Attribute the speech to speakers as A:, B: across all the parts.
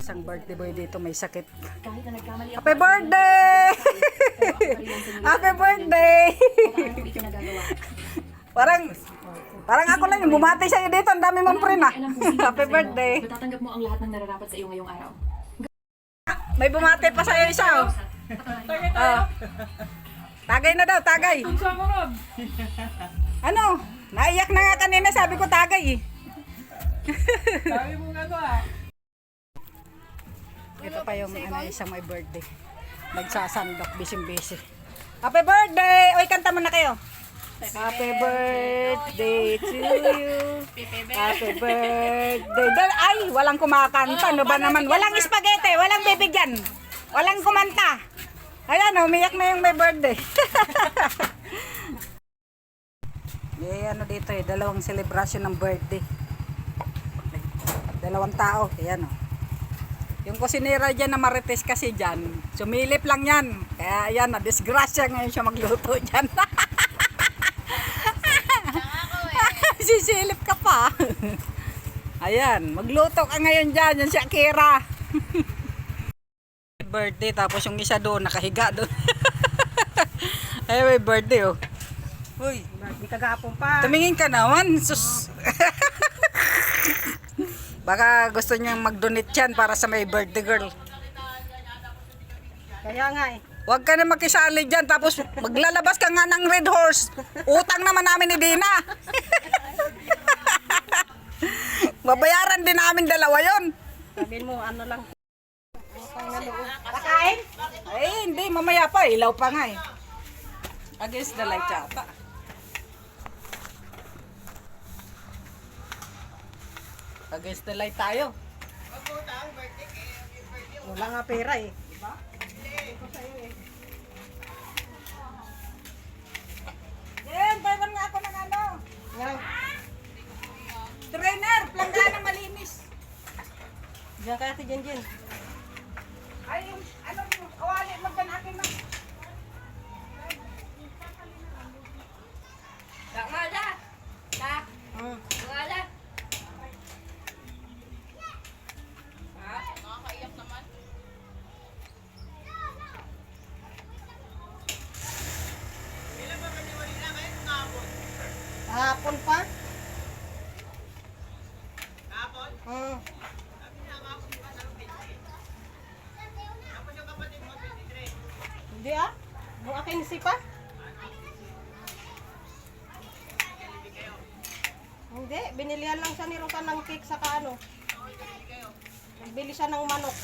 A: isang birthday boy dito may sakit.
B: Kahit na nagkamali ako.
A: Happy birthday! Happy birthday!
B: Hindi ko nagagawa.
A: Parang ako lang yung bumati sa'yo dito. Ang dami mong friend ah. Happy birthday!
B: Matatanggap mo ang lahat ng nararapat sa iyo ngayong araw.
A: May bumati pa sa'yo isa oh. Oh. Tagay na daw, tagay. Ano? Naiyak na nga kanina, sabi ko tagay eh.
C: Sabi mo nga ba?
A: Ito pa yung isang may birthday. Nagsasandok, busy-busy. Happy birthday! Uy, kanta mo na kayo. Happy birthday to you. Happy birthday. Ay, walang kumakanta. Ano ba naman? Walang spaghetti, walang bibigyan. Walang kumanta. Ayan, umiyak na yung may birthday. May ano dito eh, dalawang celebration ng birthday. Dalawang tao, ayan o. Yung kusinera dyan na marites kasi dyan, sumilip lang yan. Kaya ayan, na-disgrasya ngayon siya magluto dyan. Sisilip ka pa. Ayan, magluto ka ngayon dyan, yan si Akira. Birthday, tapos yung isa doon, nakahiga doon. Ay, may birthday oh. Uy,
C: Di kagapon pa.
A: tumingin ka naman, sus. Baka gusto niyang mag-donate yan para sa may birthday girl.
C: Kaya nga eh.
A: Huwag ka na makisali dyan, tapos maglalabas ka nga ng Red Horse. Utang naman namin ni Dina. Babayaran din namin dalawa yon.
C: Sabihin mo, ano lang. Kakain?
A: Ay, hindi, mamaya pa, ilaw pa nga eh. Against the light yata. Against the light tayo.
C: Wala nga pera eh.
A: Jen, paiwan nga ako ng ano.
C: Nga.
A: Trainer, planggana malinis.
C: Diyan kaya si Jen.
A: Ay, ano, kawali, magkanakin na.
C: Hapon pa? Hapon? Hindi ah. Yung aking sipa? Hindi, binilihan lang siya ni Rosa ng cake sa ano. Nagbili siya ng manok.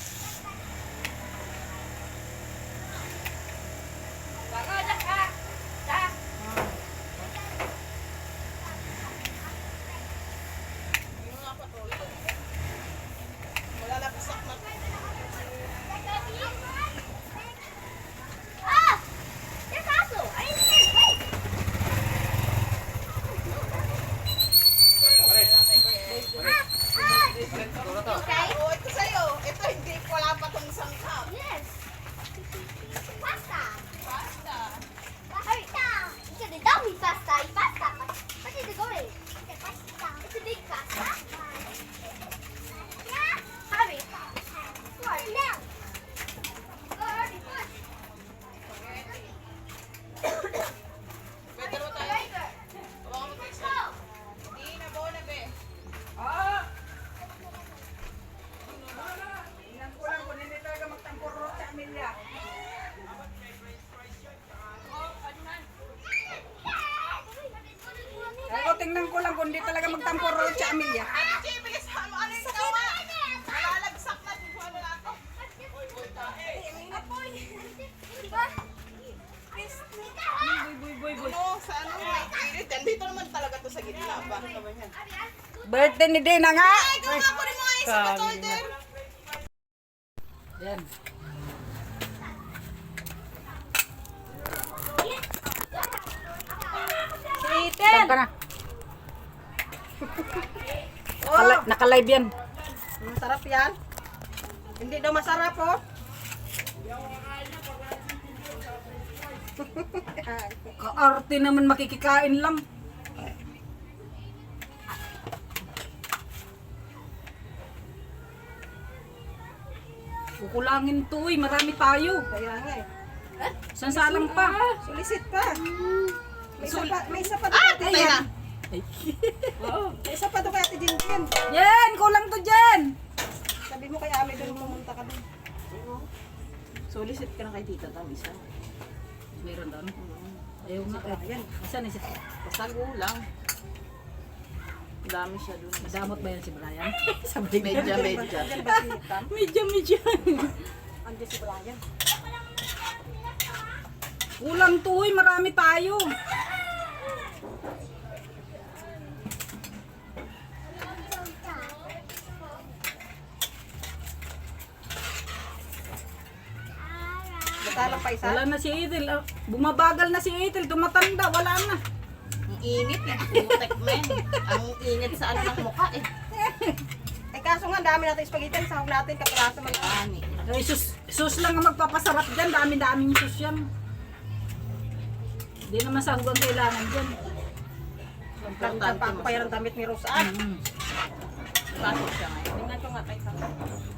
D: Ito sa'yo. Ito hindi wala pa tong sangkap.
E: Yes. Pasta. Pasta. Pasta. It's a dummy pasta. It's pasta. What is it going? It's a pasta. It's a big pasta. Yeah. Hurry. What? Now. Hurry. Push.
D: Pwede mo tayo. Huwag mo tayo.
E: Go.
D: Hindi na bo na be.
A: Kulang kung hindi talaga magtampuro sa Amelia. Ako tingnan ko lang kung hindi talaga magtampuro sa Amelia.
D: Ano, Chi? Bilis mo. Ano yung gawa? Malalagsak na. Ano na ako? Ano? Sa ano? Pilit yan. Dito naman talaga to sa gitna. Bakit naman yan?
A: Birthday ni Dina nga.
D: Ay, kung ako rin mga isa pa to, order.
A: Yan. Saan ka na? Naka-live yan.
C: Masarap yan. Hindi daw masarap oh.
A: Kaarte naman makikikain lang. Kukulangin to eh. Marami tayo.
C: Kaya nga eh.
A: Isang salang pa.
C: Sulisit pa. May isa pa doon
D: Ah!
C: kay
D: Patay na.
A: Ay.
C: May isa pa doon kay Ate Jinjin.
A: Jen! Kulang to Jen!
C: Sabi mo kay Ame doon pumunta ka doon.
D: Solicit ka na kay Tita Tamisa.
A: Meron doon. Ayaw nga.
C: Ayan.
A: Asan isa?
D: Basta gulang. Dami siya dun.
A: Madamot ba yan si Brian? Sabi
D: Medya.
C: Diyan ba si Tam?
A: Medya.
C: Andiyan si Brian.
A: Kulang to eh. Marami tayo.
C: Matalang pa isa.
A: Wala na si Ethel. Ah, bumabagal na si Ethel. Tumatanda. Wala na.
D: Ang init eh. Putek men. Ang init sa ano ng mukha eh.
C: Eh kaso nga, dami natin spaghetti. Sahog natin, kapiraso man.
D: Ani.
A: Ay, sus lang ang magpapasarap dyan. Dami-daming sus yan. Hindi naman sahog ang kailangan dyan.
C: Importante pa ako pa yung damit ni Rosaan.
A: Mm.
D: Pasok siya ngayon.
C: Tingnan ko nga tayo.